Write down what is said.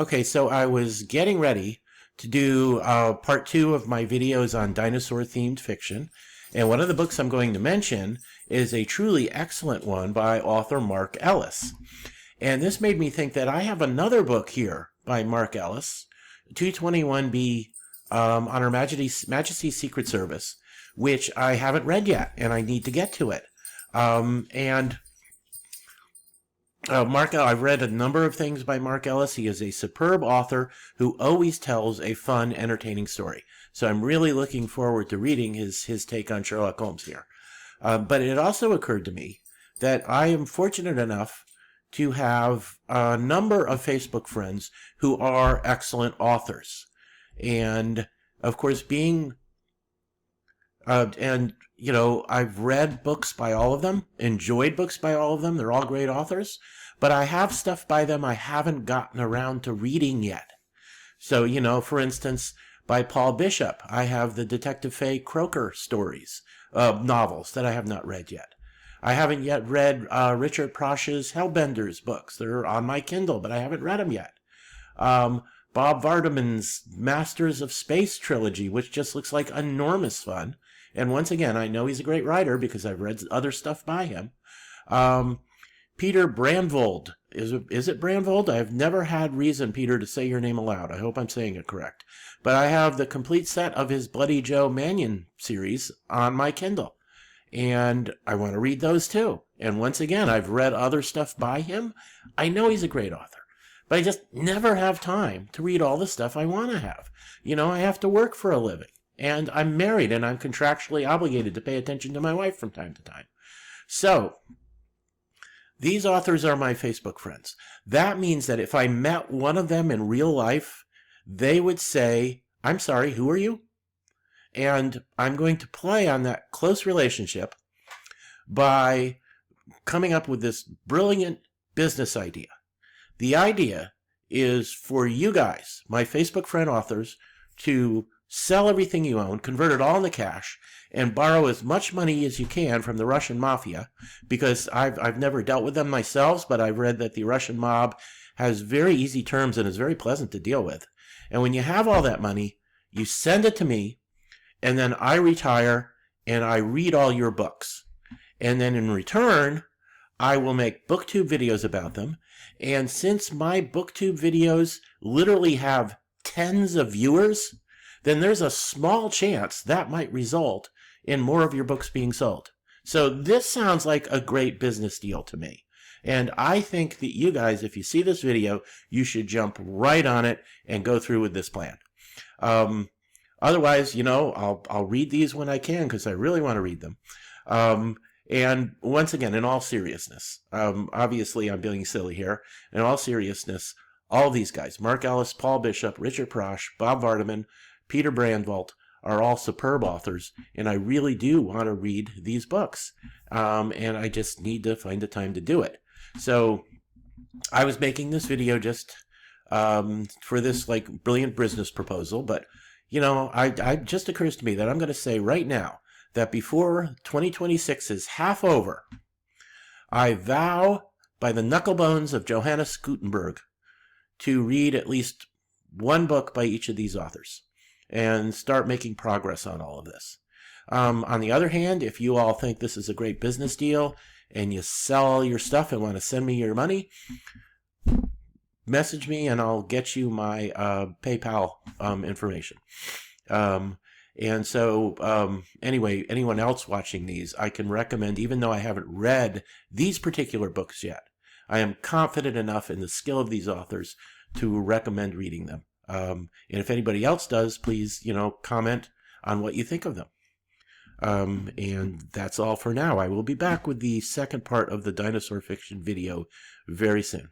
Okay, so I was getting ready to do part 2 of my videos on dinosaur-themed fiction, and one of the books I'm going to mention is a truly excellent one by author Mark Ellis. And this made me think that I have another book here by Mark Ellis, 221B, on Her Majesty's Secret Service, which I haven't read yet, and I need to get to it. Mark, I've read a number of things by Mark Ellis. He is a superb author who always tells a fun, entertaining story. So I'm really looking forward to reading his take on Sherlock Holmes here. But it also occurred to me that I am fortunate enough to have a number of Facebook friends who are excellent authors. And, of course, I've read books by all of them, enjoyed books by all of them. They're all great authors. But I have stuff by them I haven't gotten around to reading yet. So, for instance, by Paul Bishop, I have the Detective Faye Croaker stories, novels that I have not read yet. I haven't yet read Richard Prosch's Hellbenders books. They're on my Kindle, but I haven't read them yet. Bob Vardeman's Masters of Space trilogy, which just looks like enormous fun. And once again, I know he's a great writer because I've read other stuff by him. Peter Brandvold. Is it Brandvold? I've never had reason, Peter, to say your name aloud. I hope I'm saying it correct. But I have the complete set of his Bloody Joe Mannion series on my Kindle. And I want to read those too. And once again, I've read other stuff by him. I know he's a great author. But I just never have time to read all the stuff I want to have. I have to work for a living. And I'm married and I'm contractually obligated to pay attention to my wife from time to time. So, these authors are my Facebook friends. That means that if I met one of them in real life, they would say, "I'm sorry, who are you?" And I'm going to play on that close relationship by coming up with this brilliant business idea. The idea is for you guys, my Facebook friend authors, to sell everything you own, convert it all into cash, and borrow as much money as you can from the Russian mafia, because I've never dealt with them myself, but I've read that the Russian mob has very easy terms and is very pleasant to deal with. And when you have all that money, you send it to me, and then I retire, and I read all your books. And then in return, I will make booktube videos about them. And since my booktube videos literally have tens of viewers, then there's a small chance that might result in more of your books being sold. So this sounds like a great business deal to me. And I think that you guys, if you see this video, you should jump right on it and go through with this plan. Otherwise, I'll read these when I can because I really want to read them. And once again, in all seriousness, obviously I'm being silly here. In all seriousness, all these guys, Mark Ellis, Paul Bishop, Richard Prosch, Bob Vardeman, Peter Brandvold, are all superb authors, and I really do want to read these books. And I just need to find the time to do it. So I was making this video just for this brilliant business proposal, but it just occurs to me that I'm going to say right now that before 2026 is half over, I vow by the knuckle bones of Johannes Gutenberg to read at least one book by each of these authors and start making progress on all of this. On the other hand, if you all think this is a great business deal and you sell all your stuff and want to send me your money, message me and I'll get you my PayPal information. And so, anyway, anyone else watching these, I can recommend, even though I haven't read these particular books yet, I am confident enough in the skill of these authors to recommend reading them. And if anybody else does, please, comment on what you think of them. And that's all for now. I will be back with the second part of the dinosaur fiction video very soon.